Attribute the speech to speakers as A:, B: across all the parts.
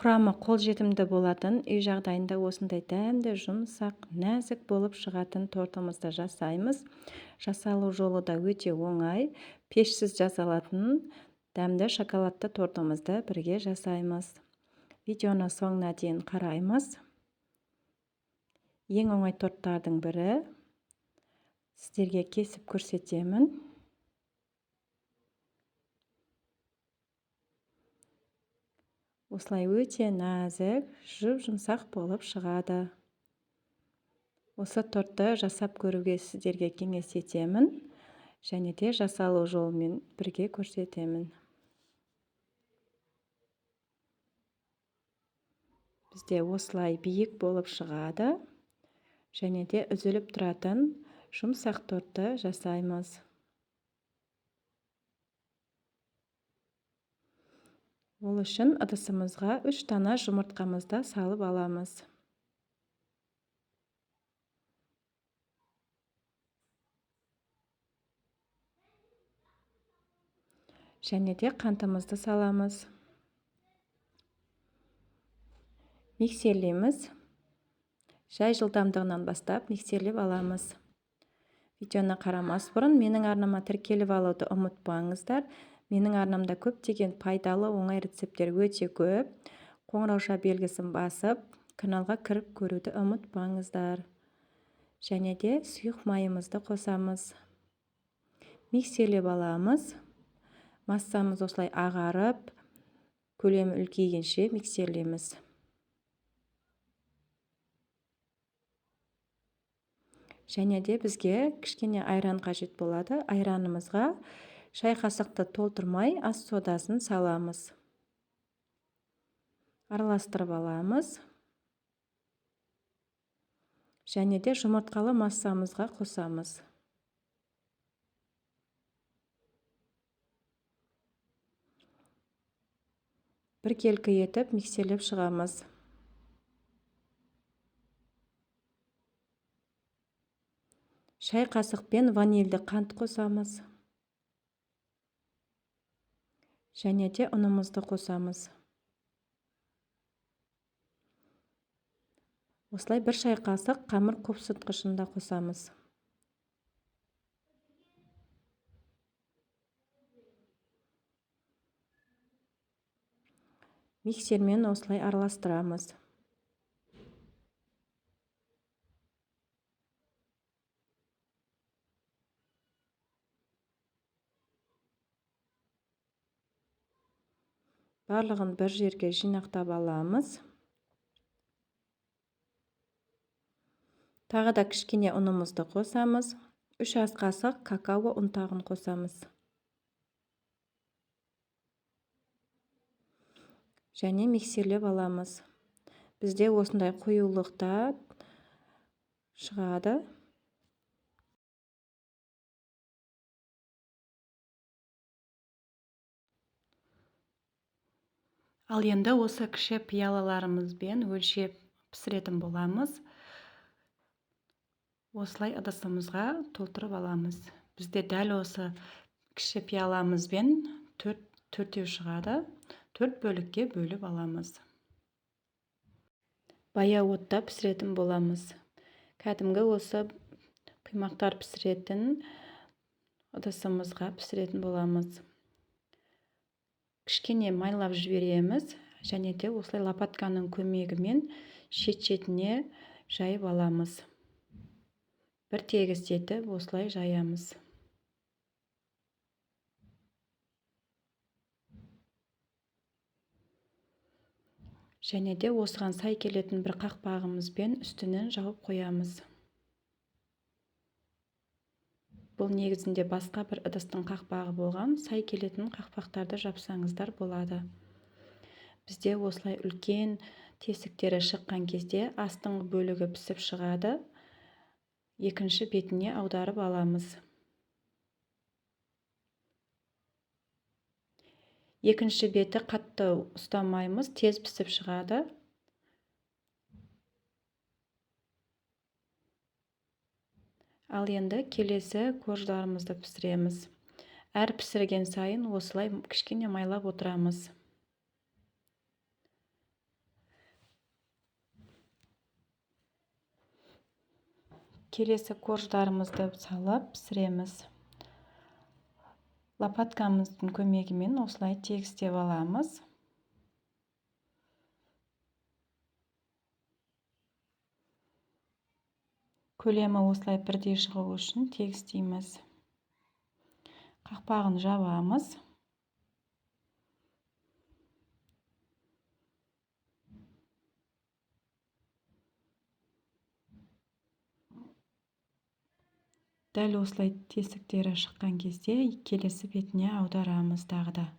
A: Құрамы қолжетімді болатын, үй жағдайында осындай дәмді, жұмсақ, нәзік болып шығатын тортымызды жасаймыз. Жасалу жолы да өте оңай. Пешсіз жасалатын дәмді шоколадты тортымызды бірге жасаймыз. Видеоны соңына дейін қараймыз. Ең оңай торттардың бірі. Сіздерге кесіп көрсетемін. Осылай өте нәзік, жұп-жұмсақ болып шығады. Осы тортты жасап көруге сіздерге кеңес етемін, және де жасалу жолымен бірге көрсетемін. Бізде осылай биік болып шығады, және де үзіліп тұратын жұмсақ тортты жасаймыз. Ол үшін ыдысымызға 3 дана жұмыртқамызды салып аламыз. Және де қантымызды саламыз. Миксерлейміз. Жай жылдамдығынан бастап миксерлеп аламыз. Видеоны қарамас бұрын менің арнама тіркеліп алуды ұмытпаңыздар. Менің арнамда көптеген пайдалы оңай рецепттер өте көп. Қоңырауша белгісін басып, каналға кіріп көруді ұмытпаңыздар. Және де сұйық майымызды қосамыз. Миксерлеп аламыз. Массамыз осылай ағарып, көлемі үлкейгенше миксерлейміз. Және де бізге кішкене айран қажет болады. Айранымызға шай қасықты толтырмай ас содасын саламыз. Араластырып аламыз. Және де жұмыртқалы массамызға қосамыз. Біркелкі етіп миксерлеп шығамыз. Шай қасықпен ванильді қант қосамыз. Және де ұнымызды қосамыз. Осылай 1 шай қасық қамыр қопсытқышын да қосамыз. Миксермен осылай араластырамыз. Барлығын бір жерге жинақтап аламыз. Тағы да кішкене ұнымызды қосамыз. 3 ас қасық какао ұнтағын қосамыз. Және миксерлеп аламыз. Бізде осындай қоюлықта шығады. Ал енді осы кіші пиалаларымызбен өлшеп пісіретін боламыз. Осылай ыдысымызға толтырып аламыз. Бізде дәл осы кіші пиаламызбен 4 шығады. 4 бөлікке бөліп аламыз. Баяу отта пісіретін боламыз. Кәдімгі осы құймақтар пісіретін ыдысымызға пісіретін боламыз. Кішкене майлап жібереміз, және де осылай лопатканың көмегімен шет-шетіне жайып аламыз. Бір тегістетіп осылай жаямыз. Және де осыған сай келетін бір қақпағымызбен үстінен жауып қоямыз. Бұл негізінде басқа бір ыдыстың қақпағы болған, сай келетін қақпақтарды жапсаңыздар болады. Бізде осылай үлкен тесіктері шыққан кезде астың бөлігі пісіп шығады. Екінші бетіне аударып аламыз. Екінші беті қатты ұстамаймыз, тез пісіп шығады. Ал енді келесі корждарымызды пісіреміз. Әр пісірген сайын осылай кішкене майлап отырамыз. Келесі корждарымызды салып пісіреміз. Лопаткамыздың көмегімен осылай тегістеп аламыз. Көлемі осылай бірдей шығу үшін тегістейміз. Қақпағын жабамыз. Дәл осылай тесіктері шыққан кезде келесі бетіне аударамыз тағы да.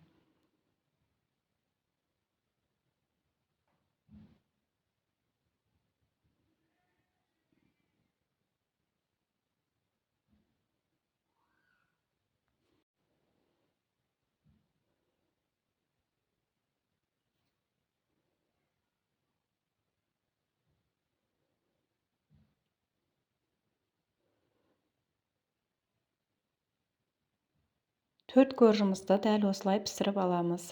A: Төрт коржымызды дәл осылай пісіріп аламыз.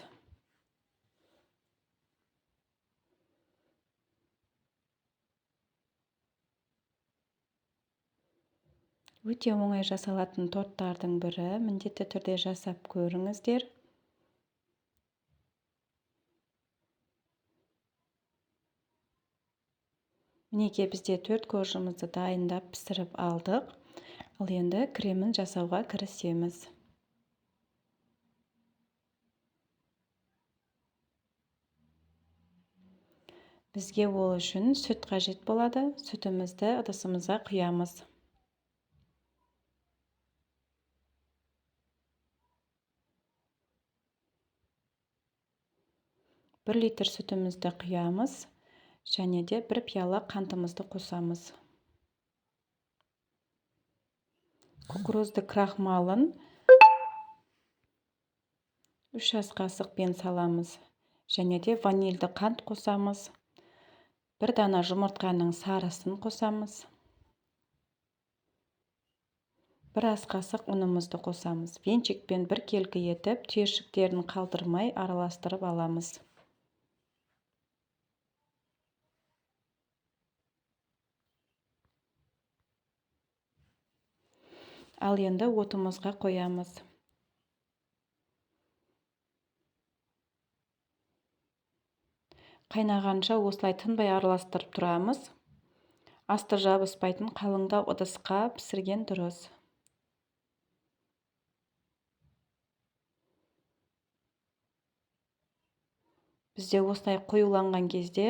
A: Өте оңай жасалатын торттардың бірі, міндетті түрде жасап көріңіздер. Мінекей бізде 4 коржымызды дайындап пісіріп алдық. Ал енді кремін жасауға кірісеміз. Бізге ол үшін сүт қажет болады. Сүтімізді ыдысымызға құямыз. 1 литр сүтімізді құямыз. Және де 1 пиала қантымызды қосамыз. Кукурузды крахмалын 3 ас қасықпен саламыз. Және де ванильді қант қосамыз. 1 дана жұмыртқаның сарысын қосамыз. 1 ас қасық ұнымызды қосамыз. Венчикпен біркелкі етіп, түйіршіктерін қалдырмай араластырып аламыз. Ал енді отымызға қоямыз. Қайнағанша осылай тынбай араластырып тұрамыз. Асты жабыспайтын қалыңдау ыдысқа пісірген дұрыс. Бізде осылай қоюланған кезде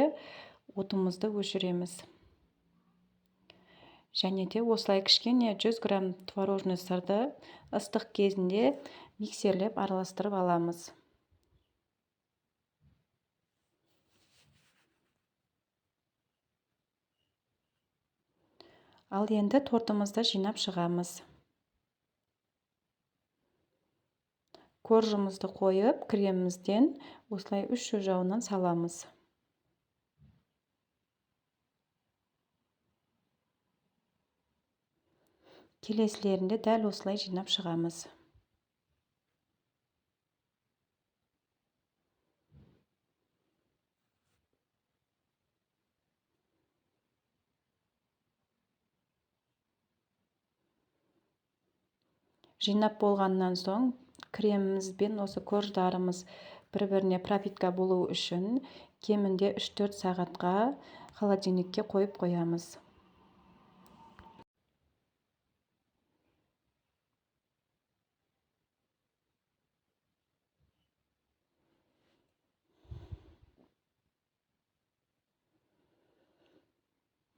A: отымызды өшіреміз. Және де осылай кішкене 100 грамм творожный сырды ыстық кезінде миксерлеп араластырып аламыз. Ал енді тортымызды жинап шығамыз. Коржымызды қойып, кремімізден осылай 3 жауынан саламыз. Келесілерінде дәл осылай жинап шығамыз. Жинап болғаннан соң креміміз бен осы корждарымыз бір-біріне пропитка болу үшін кемінде 3-4 сағатқа холодильникке қойып қоямыз.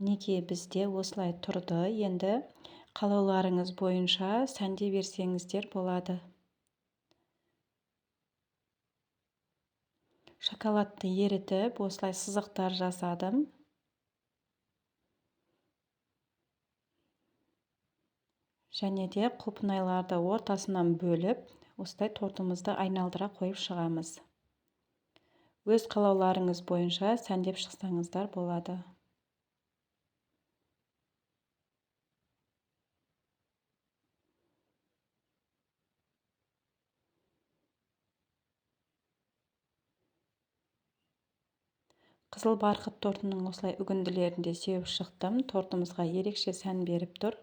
A: Неге бізде осылай тұрды, енді қалауларыңыз бойынша сәнде берсеңіздер болады. Шоколадты ерітіп, осылай сызықтар жасадым. Және де құлпынайларды ортасынан бөліп, осылай тортымызды айналдыра қойып шығамыз. Өз қалауларыңыз бойынша сәндеп шықсаңыздар болады. асыл барқыт тортының осылай үгінділерін де сеуіп шықтым. Тортымызға ерекше сән беріп тұр.